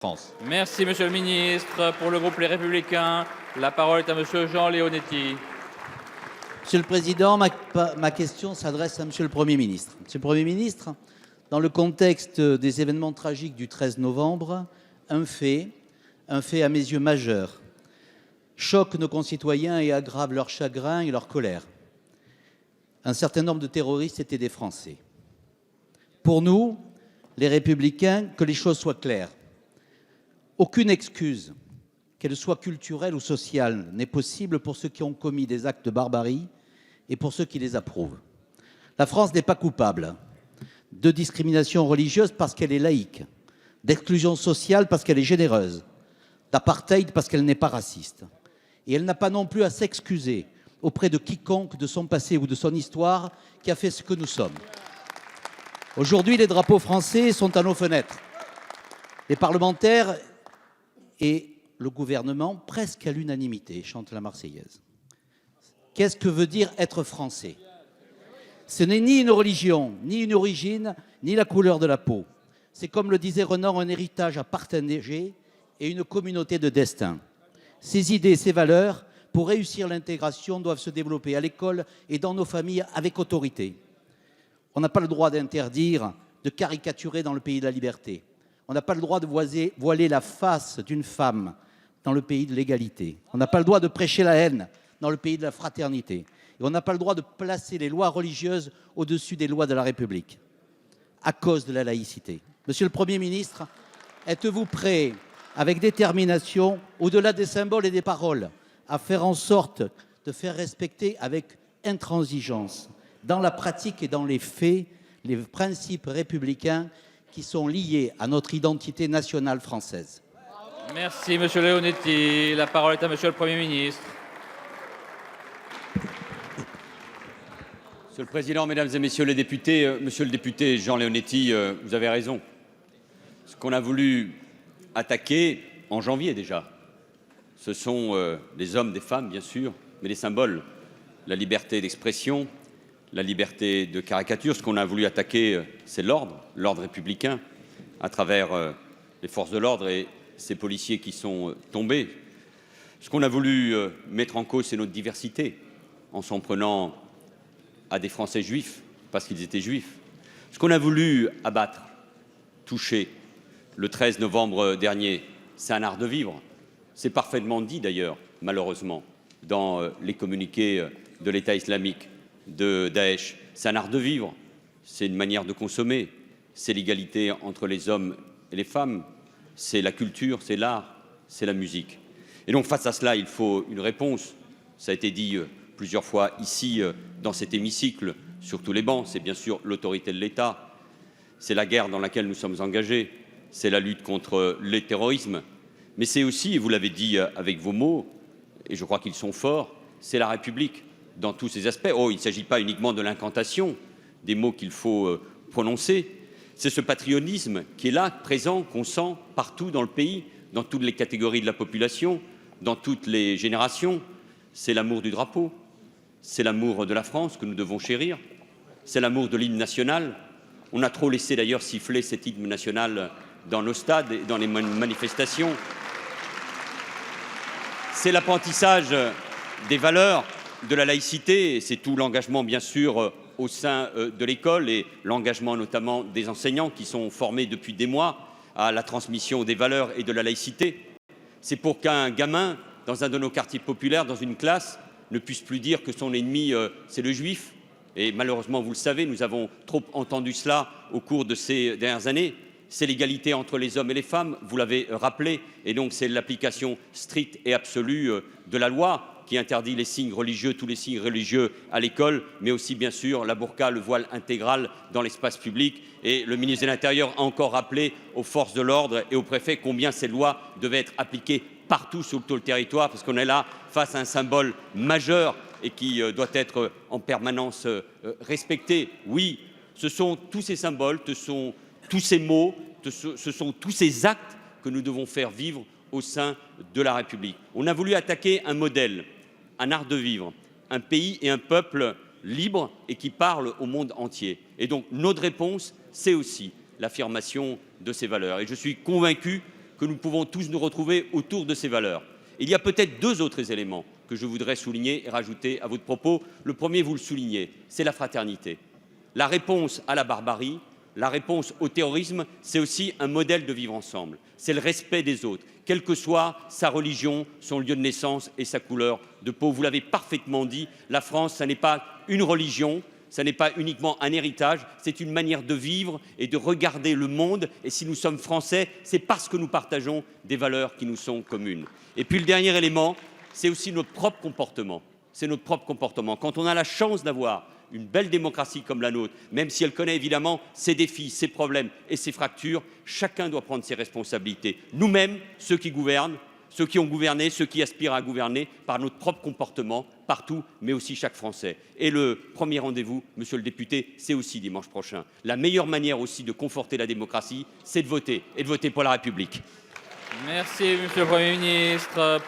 France. Merci, monsieur le ministre. Pour le groupe Les Républicains, la parole est à monsieur Jean Leonetti. Monsieur le Président, ma question s'adresse à Monsieur le Premier ministre. Monsieur le Premier ministre, dans le contexte des événements tragiques du 13 novembre, un fait à mes yeux majeur, choque nos concitoyens et aggrave leur chagrin et leur colère. Un certain nombre de terroristes étaient des Français. Pour nous, les Républicains, que les choses soient claires. Aucune excuse, qu'elle soit culturelle ou sociale, n'est possible pour ceux qui ont commis des actes de barbarie et pour ceux qui les approuvent. La France n'est pas coupable de discrimination religieuse parce qu'elle est laïque, d'exclusion sociale parce qu'elle est généreuse, d'apartheid parce qu'elle n'est pas raciste. Et elle n'a pas non plus à s'excuser auprès de quiconque de son passé ou de son histoire qui a fait ce que nous sommes. Aujourd'hui, les drapeaux français sont à nos fenêtres. Les parlementaires et le gouvernement, presque à l'unanimité, chantent la Marseillaise. Qu'est-ce que veut dire être français? Ce n'est ni une religion, ni une origine, ni la couleur de la peau. C'est, comme le disait Renan, un héritage à partager et une communauté de destin. Ces idées, ces valeurs, pour réussir l'intégration, doivent se développer à l'école et dans nos familles avec autorité. On n'a pas le droit d'interdire, de caricaturer dans le pays de la liberté. On n'a pas le droit de voiler la face d'une femme dans le pays de l'égalité. On n'a pas le droit de prêcher la haine dans le pays de la fraternité. Et on n'a pas le droit de placer les lois religieuses au-dessus des lois de la République, à cause de la laïcité. Monsieur le Premier ministre, êtes-vous prêt, avec détermination, au-delà des symboles et des paroles, à faire en sorte de faire respecter avec intransigeance, dans la pratique et dans les faits, les principes républicains qui sont liés à notre identité nationale française? Merci, monsieur Leonetti. La parole est à monsieur le Premier ministre. Monsieur le Président, Mesdames et Messieurs les députés, Monsieur le député Jean Leonetti, vous avez raison. Ce qu'on a voulu attaquer en janvier déjà, ce sont des hommes, des femmes, bien sûr, mais des symboles. La liberté d'expression, la liberté de caricature. Ce qu'on a voulu attaquer, c'est l'ordre républicain, à travers les forces de l'ordre et ces policiers qui sont tombés. Ce qu'on a voulu mettre en cause, c'est notre diversité, en s'en prenant à des Français juifs, parce qu'ils étaient juifs. Ce qu'on a voulu abattre, toucher, le 13 novembre dernier, c'est un art de vivre. C'est parfaitement dit d'ailleurs, malheureusement, dans les communiqués de l'État islamique, de Daesh. C'est un art de vivre, c'est une manière de consommer, c'est l'égalité entre les hommes et les femmes, c'est la culture, c'est l'art, c'est la musique. Et donc face à cela, il faut une réponse. Ça a été dit plusieurs fois ici, dans cet hémicycle, sur tous les bancs. C'est bien sûr l'autorité de l'État, c'est la guerre dans laquelle nous sommes engagés, c'est la lutte contre le terrorisme, mais c'est aussi, et vous l'avez dit avec vos mots, et je crois qu'ils sont forts, c'est la République dans tous ses aspects. Oh, il ne s'agit pas uniquement de l'incantation, des mots qu'il faut prononcer, c'est ce patriotisme qui est là, présent, qu'on sent partout dans le pays, dans toutes les catégories de la population, dans toutes les générations. C'est l'amour du drapeau, c'est l'amour de la France que nous devons chérir, c'est l'amour de l'hymne national. On a trop laissé d'ailleurs siffler cet hymne national dans nos stades et dans les manifestations. C'est l'apprentissage des valeurs de la laïcité, et c'est tout l'engagement bien sûr au sein de l'école et l'engagement notamment des enseignants qui sont formés depuis des mois à la transmission des valeurs et de la laïcité. C'est pour qu'un gamin, dans un de nos quartiers populaires, dans une classe, ne puisse plus dire que son ennemi c'est le juif. Et malheureusement, vous le savez, nous avons trop entendu cela au cours de ces dernières années. C'est l'égalité entre les hommes et les femmes, vous l'avez rappelé, et donc c'est l'application stricte et absolue de la loi qui interdit les signes religieux, tous les signes religieux à l'école, mais aussi bien sûr la burqa, le voile intégral dans l'espace public. Et le ministre de l'Intérieur a encore rappelé aux forces de l'ordre et aux préfets combien ces lois devaient être appliquées partout sur tout le territoire, parce qu'on est là face à un symbole majeur et qui doit être en permanence respecté. Oui, ce sont tous ces symboles, ce sont tous ces mots, ce sont tous ces actes que nous devons faire vivre au sein de la République. On a voulu attaquer un modèle, un art de vivre, un pays et un peuple libre et qui parle au monde entier. Et donc notre réponse, c'est aussi l'affirmation de ces valeurs. Et je suis convaincu que nous pouvons tous nous retrouver autour de ces valeurs. Il y a peut-être 2 autres éléments que je voudrais souligner et rajouter à votre propos. Le premier, vous le soulignez, c'est la fraternité. La réponse à la barbarie, la réponse au terrorisme, c'est aussi un modèle de vivre ensemble. C'est le respect des autres, quelle que soit sa religion, son lieu de naissance et sa couleur de peau. Vous l'avez parfaitement dit, la France, ça n'est pas une religion, ça n'est pas uniquement un héritage, c'est une manière de vivre et de regarder le monde. Et si nous sommes français, c'est parce que nous partageons des valeurs qui nous sont communes. Et puis le dernier élément, c'est aussi notre propre comportement. C'est notre propre comportement. Quand on a la chance d'avoir une belle démocratie comme la nôtre, même si elle connaît évidemment ses défis, ses problèmes et ses fractures, chacun doit prendre ses responsabilités. Nous-mêmes, ceux qui gouvernent, ceux qui ont gouverné, ceux qui aspirent à gouverner, par notre propre comportement, partout, mais aussi chaque Français. Et le premier rendez-vous, monsieur le député, c'est aussi dimanche prochain. La meilleure manière aussi de conforter la démocratie, c'est de voter, et de voter pour la République. Merci, monsieur le Premier ministre.